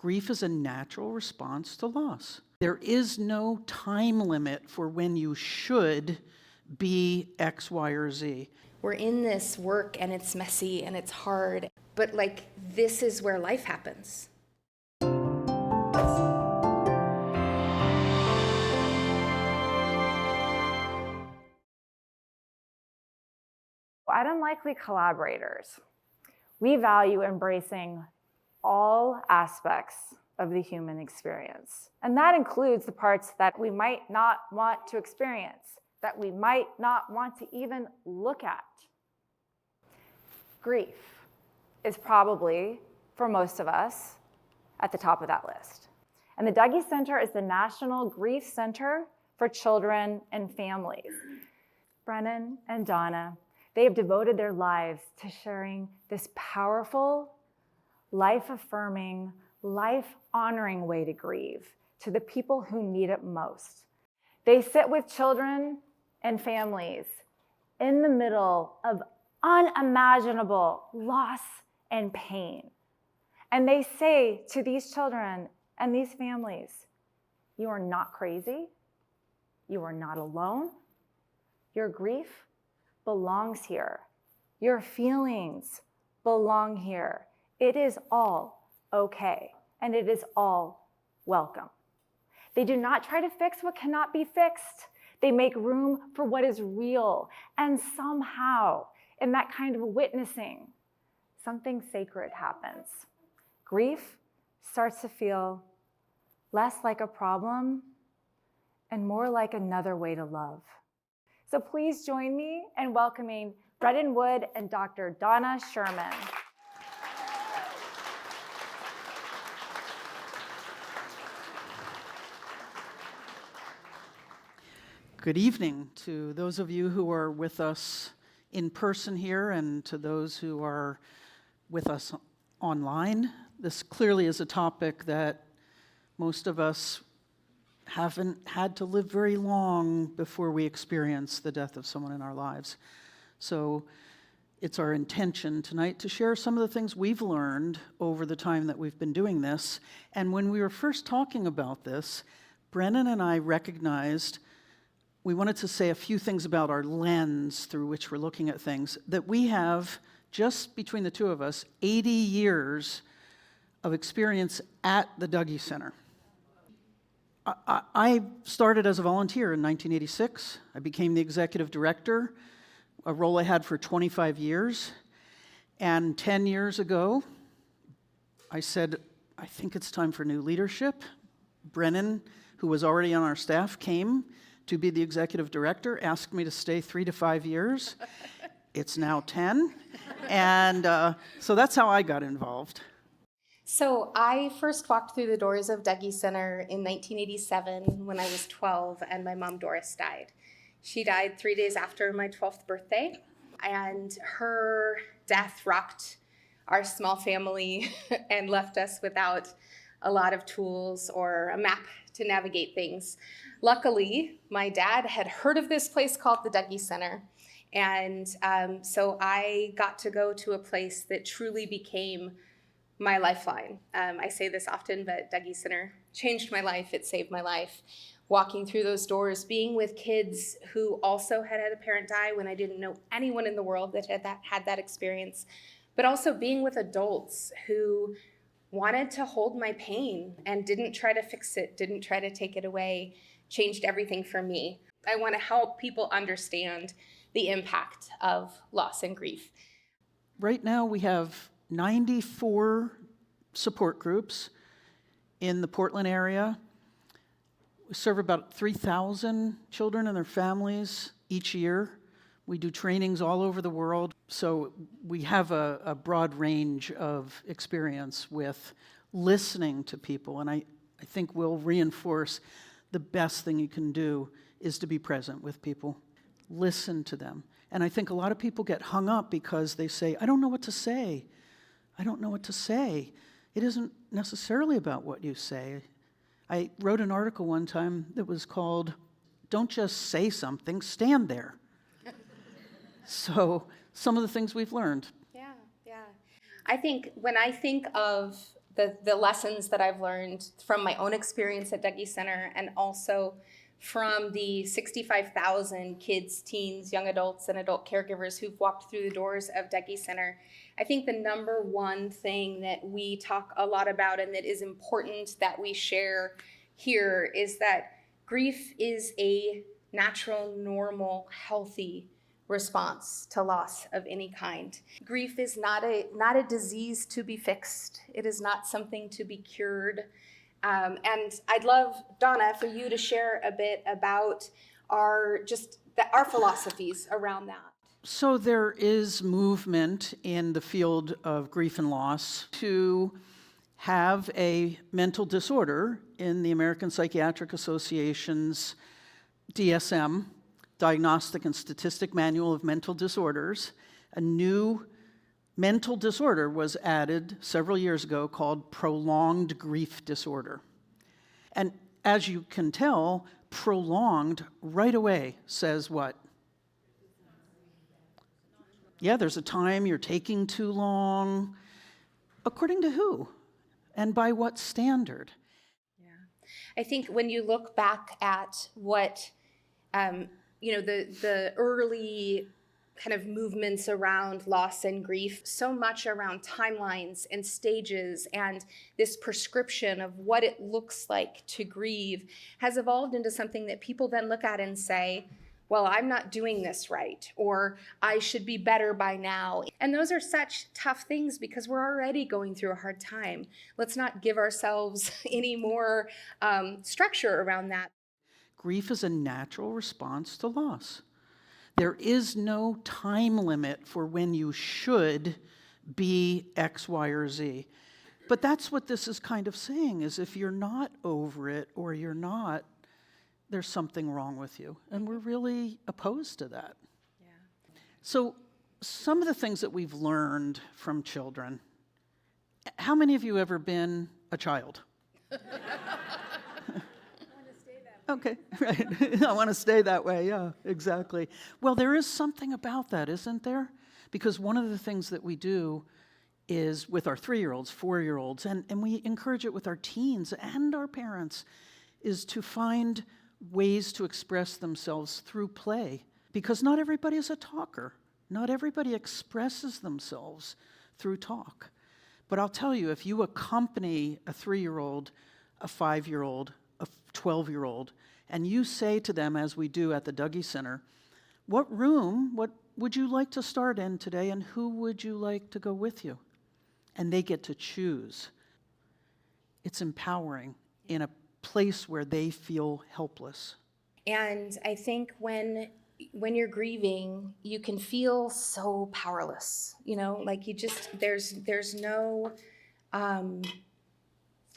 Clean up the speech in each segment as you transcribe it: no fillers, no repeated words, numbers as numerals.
Grief is a natural response to loss. There is no time limit for when you should be X, Y, or Z. We're in this work and it's messy and it's hard, but like this is where life happens. At Unlikely Collaborators, we value embracing all aspects of the human experience. And that includes the parts that we might not want to experience, that we might not want to even look at. Grief is probably, for most of us, at the top of that list. And the Dougy Center is the National Grief Center for Children and Families. Brennan and Donna, they have devoted their lives to sharing this powerful, life-affirming, life-honoring way to grieve to the people who need it most. They sit with children and families in the middle of unimaginable loss and pain. And they say to these children and these families, you are not crazy. You are not alone. Your grief belongs here. Your feelings belong here. It is all okay, and it is all welcome. They do not try to fix what cannot be fixed. They make room for what is real, and somehow, in that kind of witnessing, something sacred happens. Grief starts to feel less like a problem and more like another way to love. So please join me in welcoming Brennan Wood and Dr. Donna Schuurman. Good evening to those of you who are with us in person here and to those who are with us online. This clearly is a topic that most of us haven't had to live very long before we experience the death of someone in our lives. So it's our intention tonight to share some of the things we've learned over the time that we've been doing this. And when we were first talking about this, Brennan and I recognized we wanted to say a few things about our lens through which we're looking at things, that we have, just between the two of us, 80 years of experience at the Dougy Center. I started as a volunteer in 1986. I became the executive director, a role I had for 25 years. And 10 years ago, I said, I think it's time for new leadership. Brennan, who was already on our staff, came to be the executive director, asked me to stay 3 to 5 years. It's now 10. And so that's how I got involved. So I first walked through the doors of Dougy Center in 1987 when I was 12 and my mom Doris died. She died 3 days after my 12th birthday, and her death rocked our small family and left us without a lot of tools or a map to navigate things. Luckily, my dad had heard of this place called the Dougy Center, and so I got to go to a place that truly became my lifeline. I say this often, but Dougy Center changed my life. It saved my life. Walking through those doors, being with kids who also had had a parent die when I didn't know anyone in the world that had that experience, but also being with adults who wanted to hold my pain and didn't try to fix it, didn't try to take it away, changed everything for me. I want to help people understand the impact of loss and grief. Right now we have 94 support groups in the Portland area. We serve about 3,000 children and their families each year. We do trainings all over the world. So we have a broad range of experience with listening to people. And I think we'll reinforce the best thing you can do is to be present with people. Listen to them. And I think a lot of people get hung up because they say, I don't know what to say. I don't know what to say. It isn't necessarily about what you say. I wrote an article one time that was called, Don't Just Say Something, Stand There. So some of the things we've learned. Yeah. I think when I think of the lessons that I've learned from my own experience at Dougy Center, and also from the 65,000 kids, teens, young adults, and adult caregivers who've walked through the doors of Dougy Center. I think the number one thing that we talk a lot about and that is important that we share here is that grief is a natural, normal, healthy response to loss of any kind. Grief is not a disease to be fixed. It is not something to be cured. And I'd love, Donna, for you to share a bit about our philosophies around that. So there is movement in the field of grief and loss to have a mental disorder in the American Psychiatric Association's DSM, Diagnostic and Statistic Manual of Mental Disorders. A new mental disorder was added several years ago called prolonged grief disorder. And as you can tell, prolonged right away says what? Yeah, there's a time you're taking too long. According to who? And by what standard? I think when you look back at what, the early kind of movements around loss and grief, so much around timelines and stages and this prescription of what it looks like to grieve has evolved into something that people then look at and say, well, I'm not doing this right, or I should be better by now. And those are such tough things because we're already going through a hard time. Let's not give ourselves any more structure around that. Grief is a natural response to loss. There is no time limit for when you should be X, Y, or Z. But that's what this is kind of saying, is if you're not over it or you're not, there's something wrong with you. And we're really opposed to that. Yeah. So some of the things that we've learned from children, how many of you ever been a child? Okay, right. I want to stay that way, yeah, exactly. Well, there is something about that, isn't there? Because one of the things that we do is with our 3-year-olds, 4-year-olds, and we encourage it with our teens and our parents, is to find ways to express themselves through play. Because not everybody is a talker. Not everybody expresses themselves through talk. But I'll tell you, if you accompany a 3-year-old, a 5-year-old, a 12-year-old, and you say to them, as we do at the Dougy Center, what would you like to start in today, and who would you like to go with you? And they get to choose. It's empowering in a place where they feel helpless. And I think when you're grieving, you can feel so powerless, like there's no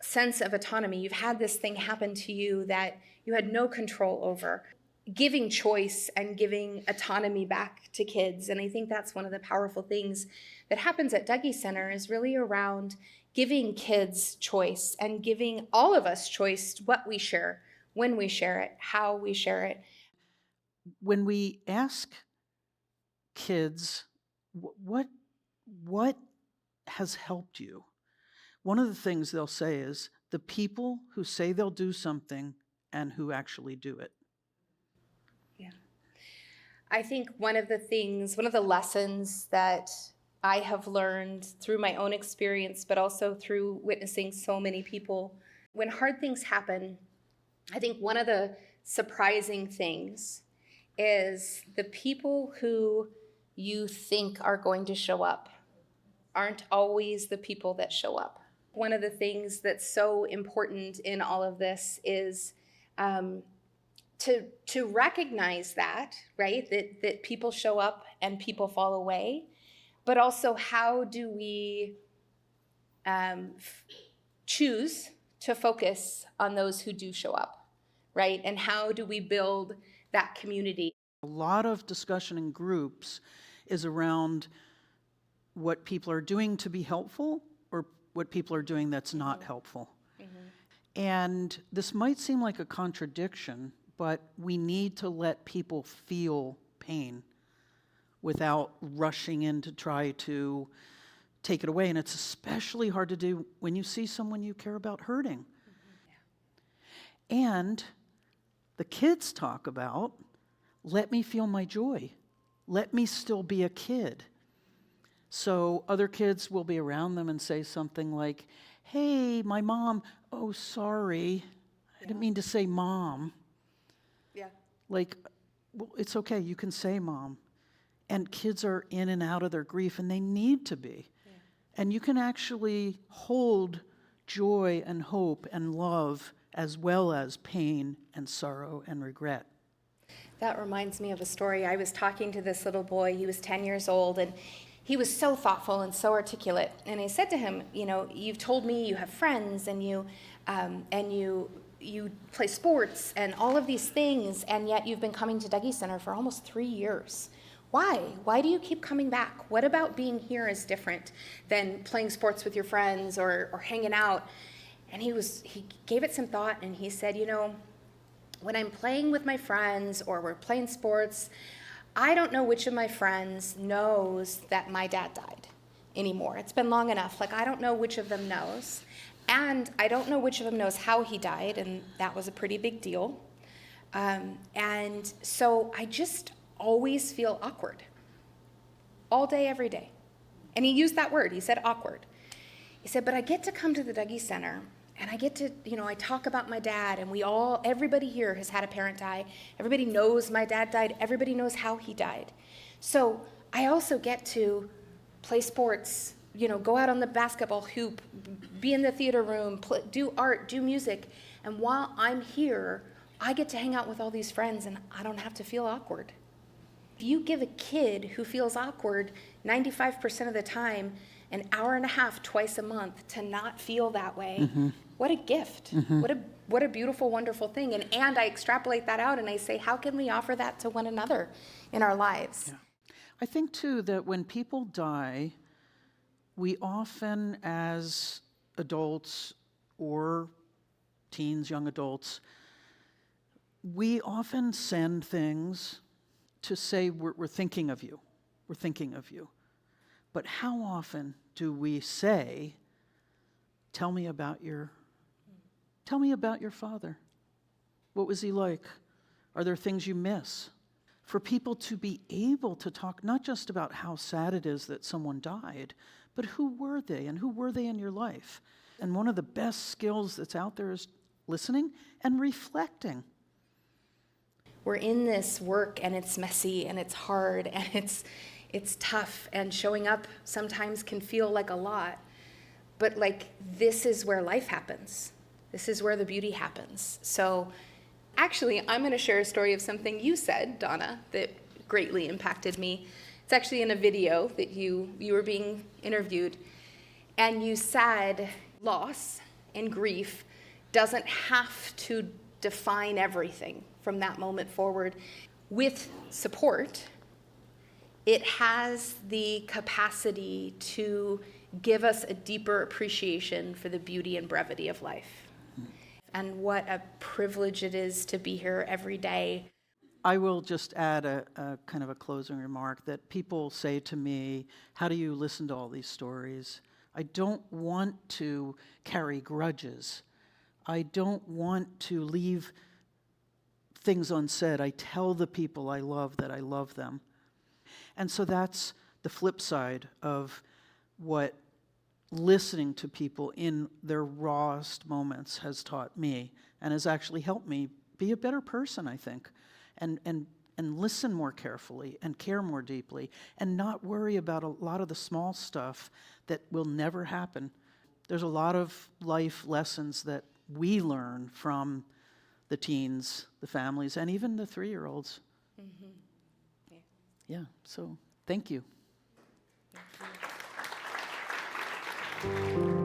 sense of autonomy. You've had this thing happen to you that you had no control over. Giving choice and giving autonomy back to kids. And I think that's one of the powerful things that happens at Dougy Center is really around giving kids choice and giving all of us choice what we share, when we share it, how we share it. When we ask kids, what has helped you? One of the things they'll say is the people who say they'll do something and who actually do it. Yeah. I think one of the lessons that I have learned through my own experience, but also through witnessing so many people, when hard things happen, I think one of the surprising things is the people who you think are going to show up aren't always the people that show up. One of the things that's so important in all of this is to recognize that, right? That people show up and people fall away, but also how do we choose to focus on those who do show up, right? And how do we build that community? A lot of discussion in groups is around what people are doing to be helpful or what people are doing that's not helpful. Mm-hmm. And this might seem like a contradiction, but we need to let people feel pain without rushing in to try to take it away. And it's especially hard to do when you see someone you care about hurting. And the kids talk about, let me feel my joy. Let me still be a kid. So other kids will be around them and say something like, hey, my mom, oh, sorry. I didn't mean to say mom. Yeah. Like, well, it's okay, you can say mom. And kids are in and out of their grief, and they need to be. Yeah. And you can actually hold joy and hope and love as well as pain and sorrow and regret. That reminds me of a story. I was talking to this little boy. He was 10 years old, and he was so thoughtful and so articulate. And I said to him, you know, you've told me you have friends, and you play sports and all of these things, and yet you've been coming to Dougy Center for almost 3 years. Why? Why do you keep coming back? What about being here is different than playing sports with your friends or hanging out? And he gave it some thought, and he said, you know, when I'm playing with my friends or we're playing sports, I don't know which of my friends knows that my dad died anymore. It's been long enough. Like, I don't know which of them knows. And I don't know which of them knows how he died, and that was a pretty big deal. And so I just always feel awkward. All day, every day. And he used that word. He said awkward. He said, but I get to come to the Dougy Center, and I get to, you know, I talk about my dad, and everybody here has had a parent die. Everybody knows my dad died. Everybody knows how he died. So I also get to play sports, you know, go out on the basketball hoop, be in the theater room, do art, do music. And while I'm here, I get to hang out with all these friends, and I don't have to feel awkward. If you give a kid who feels awkward 95% of the time an hour and a half twice a month to not feel that way, what a gift. What a beautiful, wonderful thing. And I extrapolate that out and I say, how can we offer that to one another in our lives? Yeah. I think, too, that when people die, we often, as adults or teens, young adults, we often send things to say, we're thinking of you. We're thinking of you. But how often do we say, tell me about your father? What was he like? Are there things you miss? For people to be able to talk not just about how sad it is that someone died, but who were they and who were they in your life? And one of the best skills that's out there is listening and reflecting. We're in this work, and it's messy, and it's hard, and it's tough, and showing up sometimes can feel like a lot. But like, this is where life happens. This is where the beauty happens. So actually, I'm going to share a story of something you said, Donna, that greatly impacted me. It's actually in a video that you were being interviewed, and you said loss and grief doesn't have to define everything from that moment forward. With support, it has the capacity to give us a deeper appreciation for the beauty and brevity of life. And what a privilege it is to be here every day. I will just add a kind of a closing remark that people say to me, how do you listen to all these stories? I don't want to carry grudges. I don't want to leave things unsaid. I tell the people I love that I love them. And so that's the flip side of what listening to people in their rawest moments has taught me and has actually helped me be a better person, I think, and listen more carefully and care more deeply and not worry about a lot of the small stuff that will never happen. There's a lot of life lessons that we learn from the teens, the families, and even the 3-year-olds. Yeah, so thank you. Thank you.